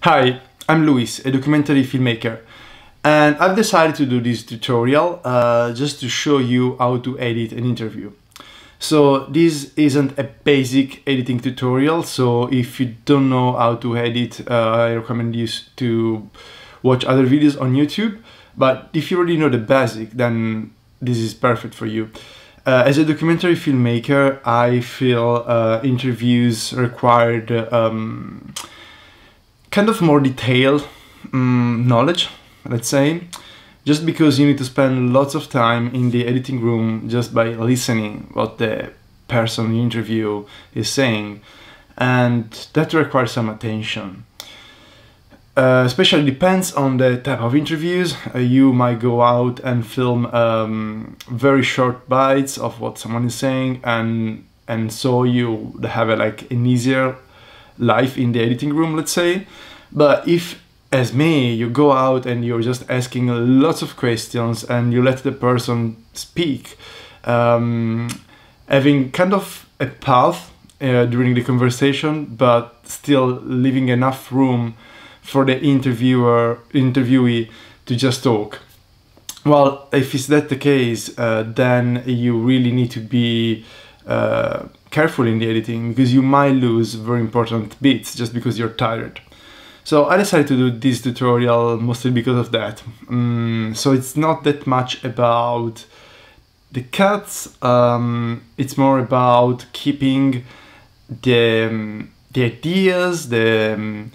Hi, I'm Luis, a documentary filmmaker, and I've decided to do this tutorial just to show you how to edit an interview. So this isn't a basic editing tutorial, so if you don't know how to edit, I recommend you to watch other videos on YouTube, but if you already know the basic, then this is perfect for you. As a documentary filmmaker, I feel interviews required kind of more detailed knowledge, let's say, just because you need to spend lots of time in the editing room just by listening what the person you interview is saying, and that requires some attention. Especially depends on the type of interviews. You might go out and film very short bites of what someone is saying, and so you have an easier life in the editing room, let's say. But if, as me, you go out and you're just asking lots of questions and you let the person speak, having kind of a path during the conversation, but still leaving enough room for the interviewee to just talk. Well, if it's that the case, then you really need to be careful in the editing, because you might lose very important bits just because you're tired. So I decided to do this tutorial mostly because of that. So it's not that much about the cuts, it's more about keeping the ideas, the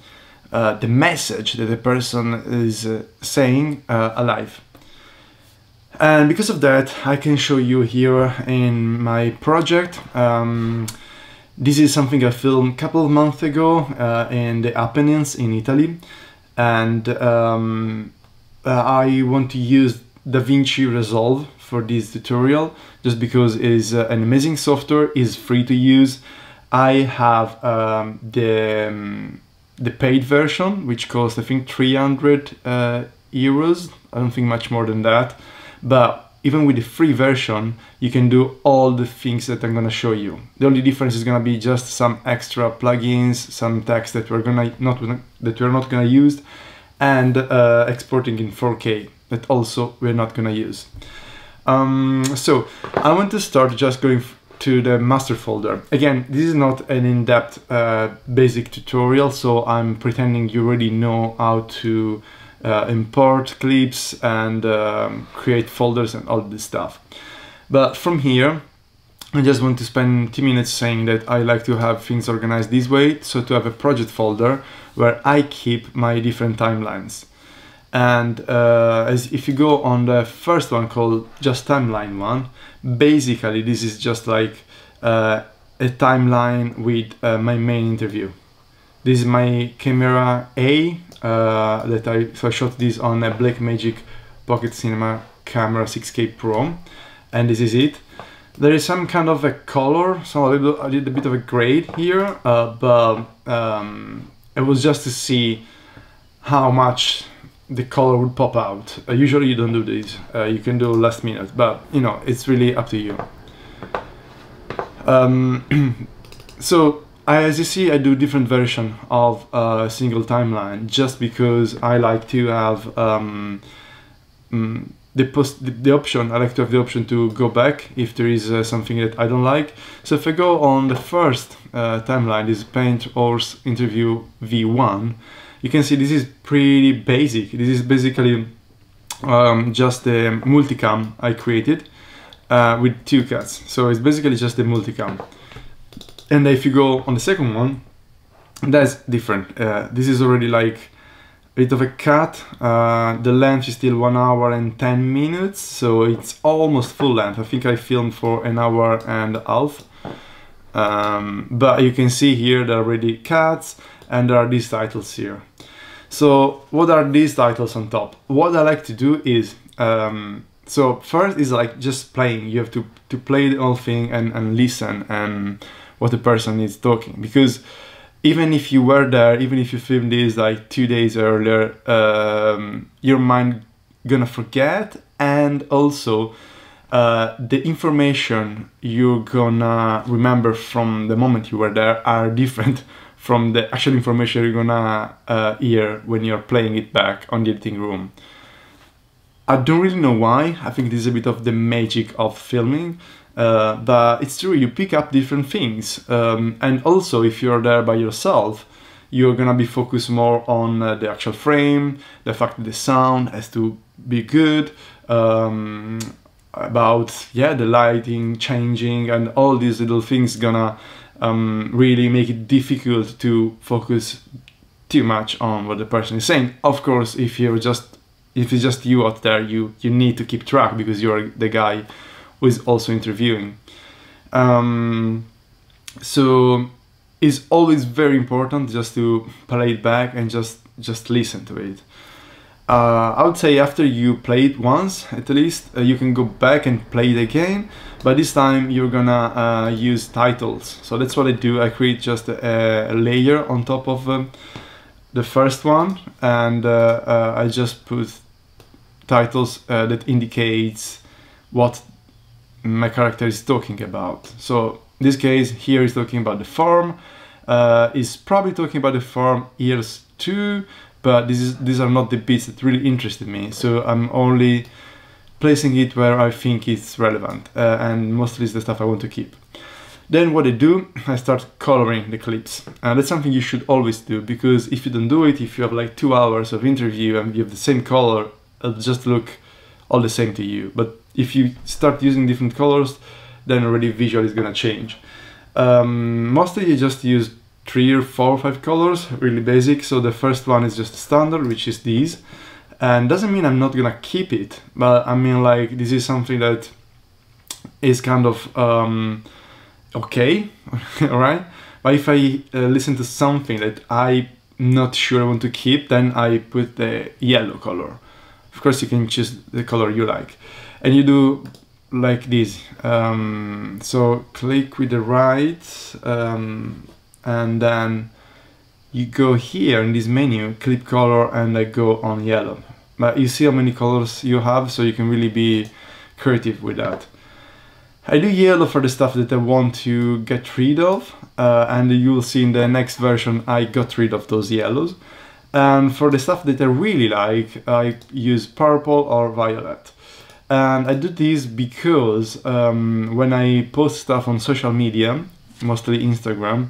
message that the person is saying alive. And because of that, I can show you here in my project. This is something I filmed a couple of months ago in the Apennines in Italy, and I want to use DaVinci Resolve for this tutorial just because it is an amazing software, is free to use. I have the paid version, which costs I think 300 euros. I don't think much more than that. But even with the free version, you can do all the things that I'm gonna show you. The only difference is gonna be just some extra plugins, some text that we're not gonna use, and exporting in 4K that also we're not gonna use. So I want to start just going to the master folder. Again, this is not an in-depth basic tutorial, so I'm pretending you already know how to import clips and create folders and all this stuff. But from here, I just want to spend 2 minutes saying that I like to have things organized this way, so to have a project folder where I keep my different timelines. And as if you go on the first one called just timeline one, basically this is just like a timeline with my main interview. This is my camera A, so I shot this on a Blackmagic Pocket Cinema camera 6K Pro, and this is it. There is some kind of a color, so I did a bit of a grade here, but it was just to see how much the color would pop out. Usually you don't do this, you can do last minute, but you know, it's really up to you. So as you see, I do different version of a single timeline just because I like to have the option. I like to have the option to go back if there is something that I don't like. So if I go on the first timeline, this Paint Horse Interview V1, you can see this is pretty basic. This is basically just the multicam I created with 2 cuts. So it's basically just the multicam. And if you go on the second one, that's different. This is already like a bit of a cut. The length is still 1 hour and 10 minutes, so it's almost full length. I think I filmed for 1 hour and a half. But you can see here there are already cuts, and there are these titles here. So what are these titles on top? What I like to do is, so first is like just playing. You have to play the whole thing and listen and what the person is talking, because even if you were there, even if you filmed this like 2 days earlier, your mind gonna forget, and also the information you're gonna remember from the moment you were there are different from the actual information you're gonna hear when you're playing it back on the editing room. I don't really know why. I think this is a bit of the magic of filming, but it's true, you pick up different things. And also, if you're there by yourself, you're gonna be focused more on the actual frame, the fact that the sound has to be good, about the lighting changing, and all these little things gonna really make it difficult to focus too much on what the person is saying. Of course, if it's just you out there, you need to keep track because you're the guy who is also interviewing. So it's always very important just to play it back and just listen to it. I would say after you play it once, at least, you can go back and play it again, but this time you're gonna use titles. So that's what I do. I create just a layer on top of the first one, and I just put titles that indicates what my character is talking about. So in this case, here is talking about the form. Is probably talking about the form ears too, but these are not the bits that really interested me. So I'm only placing it where I think it's relevant, and mostly it's the stuff I want to keep. Then what I do, I start coloring the clips. And that's something you should always do, because if you don't do it, if you have like 2 hours of interview and you have the same color, it'll just look all the same to you. But if you start using different colors, then already visual is gonna change. Mostly you just use 3 or 4 or 5 colors, really basic. So the first one is just standard, which is these. And doesn't mean I'm not gonna keep it, but I mean, like, this is something that is kind of okay, alright? But if I listen to something that I'm not sure I want to keep, then I put the yellow color. Of course, you can choose the color you like. And you do like this. So click with the right, and then you go here in this menu, clip color, and I go on yellow. But you see how many colors you have, so you can really be creative with that. I do yellow for the stuff that I want to get rid of, and you'll see in the next version I got rid of those yellows. And for the stuff that I really like, I use purple or violet. And I do this because when I post stuff on social media, mostly Instagram,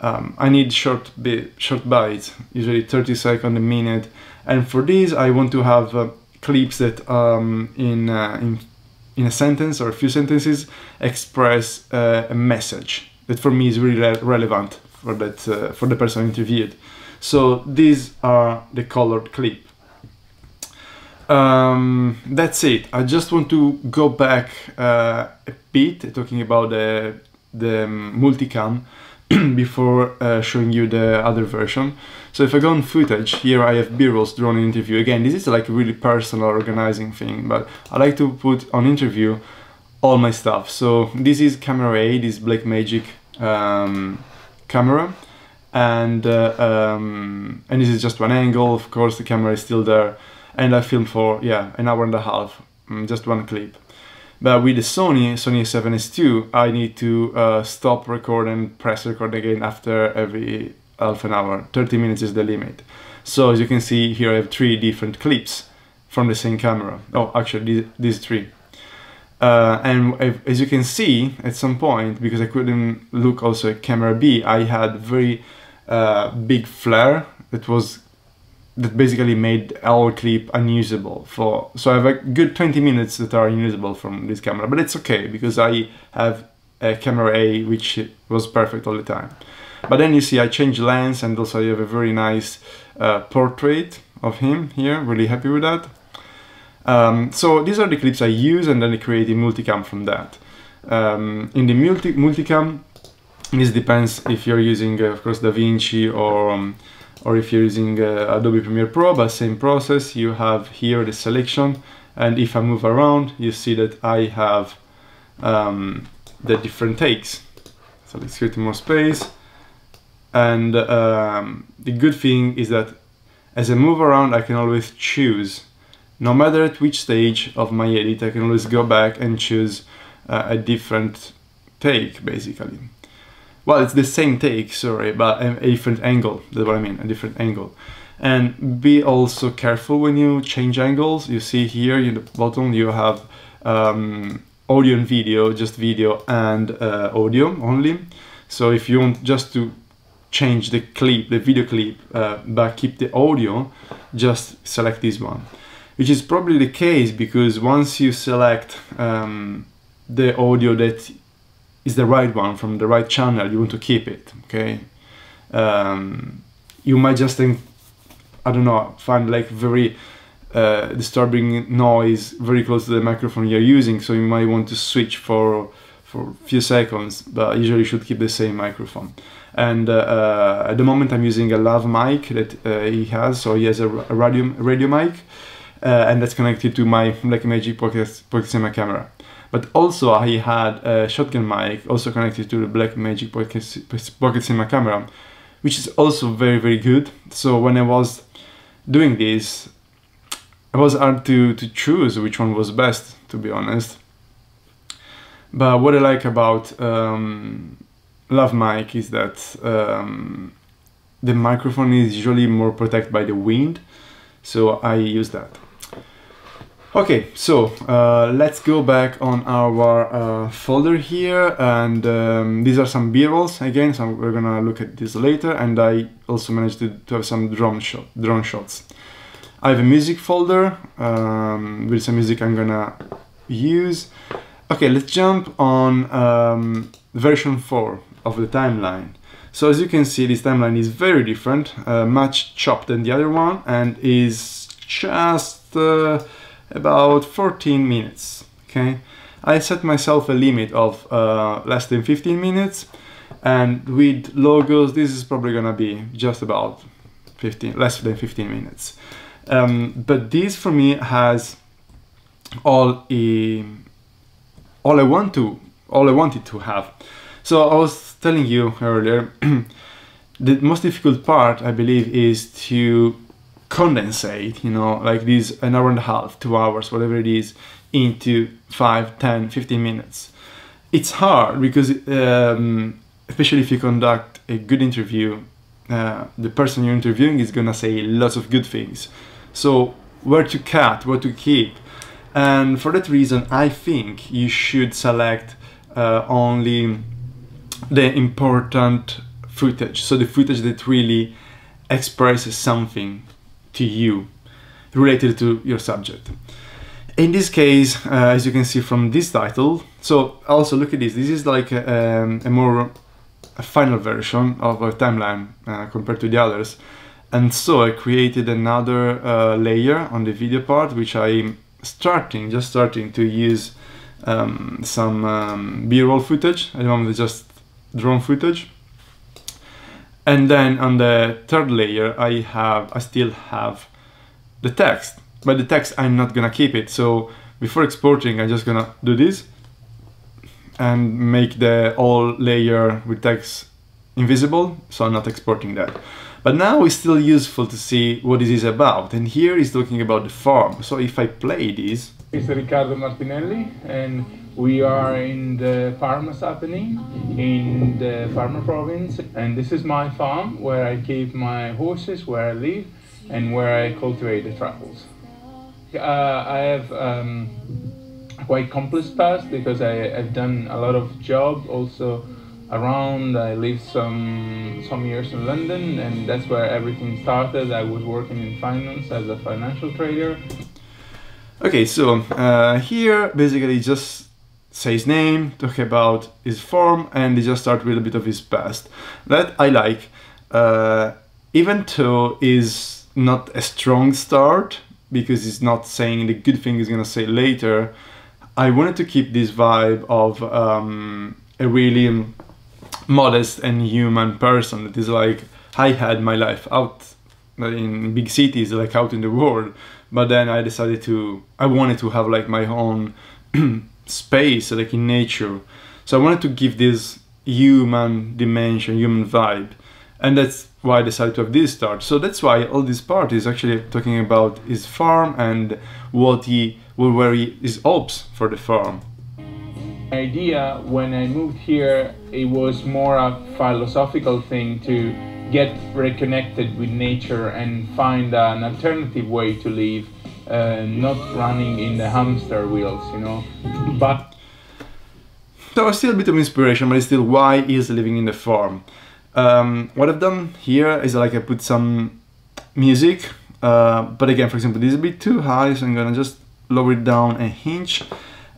I need short bites, usually 30 seconds, a minute. And for this, I want to have clips that in a sentence or a few sentences express a message that for me is really relevant for the person interviewed. So these are the colored clip. That's it. I just want to go back a bit, talking about the multicam before showing you the other version. So if I go on footage, here I have B-rolls drawn in interview. Again, this is like a really personal organizing thing, but I like to put on interview all my stuff. So this is camera A, this Blackmagic camera, and this is just one angle. Of course, the camera is still there, and I filmed for an hour and a half, just one clip. But with the Sony A7S II, I need to stop record and press record again after every half an hour. 30 minutes is the limit. So as you can see here, I have 3 different clips from the same camera. Oh, actually, these 3. And as you can see, at some point, because I couldn't look also at camera B, I had very big flare that basically made our clip unusable so I have a good 20 minutes that are unusable from this camera, but it's okay because I have a camera A which was perfect all the time. But then you see I changed lens, and also I have a very nice portrait of him here, really happy with that. So these are the clips I use, and then I create a multicam from that. In the multicam, this depends if you're using of course DaVinci or if you're using Adobe Premiere Pro, but same process. You have here the selection, and if I move around, you see that I have the different takes. So let's create more space. And the good thing is that as I move around, I can always choose. No matter at which stage of my edit, I can always go back and choose a different take, basically. well, it's the same take, sorry, but a different angle. That's what I mean, a different angle. And be also careful when you change angles. You see here in the bottom you have audio and video, just video and audio only. So if you want just to change the clip, the video clip, but keep the audio, just select this one. Which is probably the case because once you select the audio that is the right one from the right channel, you want to keep it, okay? You might just think, I don't know, find like very disturbing noise very close to the microphone you're using, so you might want to switch for a few seconds, but usually you should keep the same microphone. And at the moment I'm using a lav mic that he has, so he has a radio mic, and that's connected to my Blackmagic Pocket Cinema camera. But also I had a shotgun mic also connected to the Blackmagic Pocket Cinema camera, which is also very, very good. So when I was doing this, it was hard to choose which one was best, to be honest. But what I like about lav mic is that the microphone is usually more protected by the wind, so I use that. Okay, so let's go back on our folder here, and these are some B-rolls again, so we're gonna look at this later, and I also managed to have some drone shots. I have a music folder with some music I'm gonna use. Okay, let's jump on version 4 of the timeline. So as you can see, this timeline is very different, much chopped than the other one, and is just about 14 minutes, okay? I set myself a limit of less than 15 minutes, and with logos, this is probably gonna be just about less than 15 minutes. But this for me has all I wanted to have. So I was telling you earlier, the most difficult part, I believe, is to condensate, you know, like this an hour and a half, 2 hours, whatever it is, into 5, 10, 15 minutes. It's hard because, especially if you conduct a good interview, the person you're interviewing is gonna say lots of good things. So where to cut, what to keep. And for that reason, I think you should select only the important footage. So the footage that really expresses something to you related to your subject. In this case, as you can see from this title, so also look at this. This is like a final version of a timeline compared to the others. And so I created another layer on the video part, which I'm just starting to use some B-roll footage. At the moment it's just drone footage. And then on the third layer I still have the text, but the text I'm not gonna keep it. So before exporting I'm just gonna do this and make the whole layer with text invisible, so I'm not exporting that. But now it's still useful to see what this is about, and here is talking about the farm. So if I play this, it's Riccardo Martinelli, and we are in the farmers happening in the Farmer province, and this is my farm where I keep my horses, where I live, and where I cultivate the truffles. I have a quite complex past because I've done a lot of job also around. I lived some years in London, and that's where everything started. I was working in finance as a financial trader. Okay, so here basically just say his name, talk about his farm, and he just start with a bit of his past. That I like, even though is not a strong start because he's not saying the good thing he's gonna say later. I wanted to keep this vibe of a really modest and human person that is like, I had my life out in big cities, like out in the world, but then I decided I wanted to have like my own space, like in nature. So I wanted to give this human dimension, human vibe, and that's why I decided to have this start. So that's why all this part is actually talking about his farm and what were his hopes for the farm. Idea when I moved here, it was more a philosophical thing to get reconnected with nature and find an alternative way to live, not running in the hamster wheels, you know. But so it's still a bit of inspiration, but it's still why is living in the farm. What I've done here is like I put some music, but again, for example, this is a bit too high, so I'm gonna just lower it down a inch.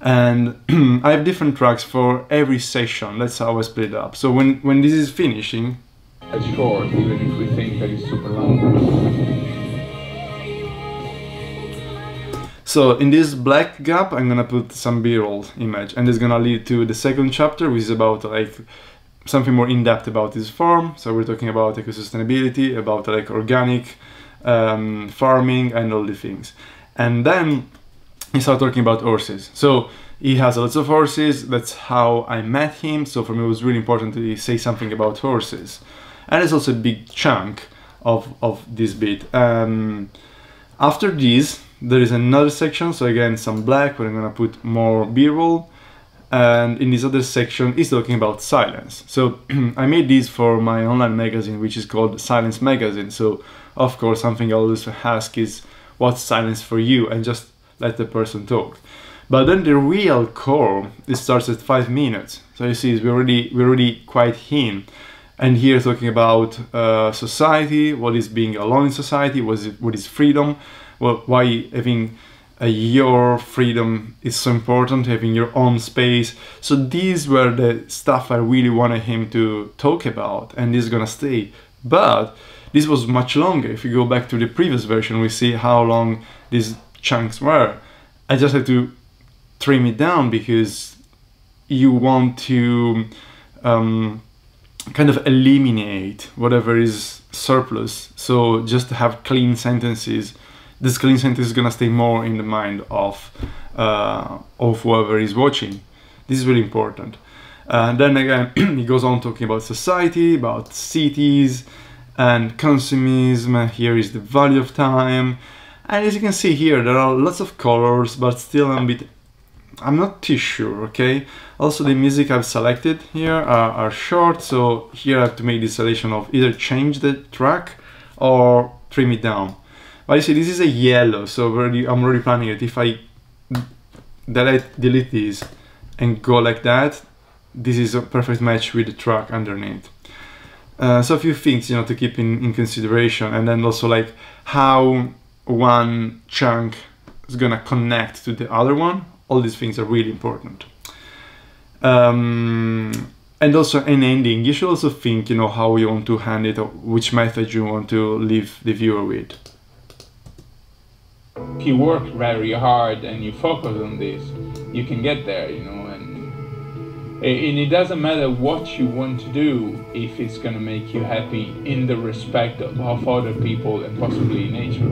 And I have different tracks for every session. That's how I split it up. So when this is finishing, it's short, even if we think that it's super long. So in this black gap, I'm gonna put some B-roll image, and it's gonna lead to the second chapter, which is about like something more in-depth about this farm. So we're talking about eco-sustainability, about like organic farming and all the things. And then he started talking about horses. So he has lots of horses. That's how I met him. So for me, it was really important to say something about horses. And it's also a big chunk of this bit. After this, there is another section. So again, some black, where I'm gonna put more B-roll. And in this other section, he's talking about silence. So I made this for my online magazine, which is called Silence Magazine. So of course, something I always ask is, what's silence for you? And just let the person talk. But then the real core, it starts at 5 minutes. So you see, we're already quite in. And here talking about society, what is being alone in society, what is freedom, why having your freedom is so important, having your own space. So these were the stuff I really wanted him to talk about, and this is gonna stay. But this was much longer. If you go back to the previous version, we see how long these chunks were. I just had to trim it down because you want to kind of eliminate whatever is surplus. So just to have clean sentences. This clean sentence is gonna stay more in the mind of whoever is watching. This is really important. Then again, he goes on talking about society, about cities, and consumerism. Here is the value of time. And as you can see here, there are lots of colors, but still I'm not too sure, okay? Also, the music I've selected here are short, so here I have to make this selection of either change the track or trim it down. But you see, this is a yellow, so I'm already planning it. If I delete this and go like that, this is a perfect match with the track underneath. So a few things, you know, to keep in consideration, and then also like how one chunk is gonna connect to the other one. All these things are really important. And also an ending. You should also think, you know, how you want to hand it, or which method you want to leave the viewer with. If you work very hard and you focus on this, you can get there, you know, and it doesn't matter what you want to do if it's gonna make you happy in the respect of other people and possibly nature.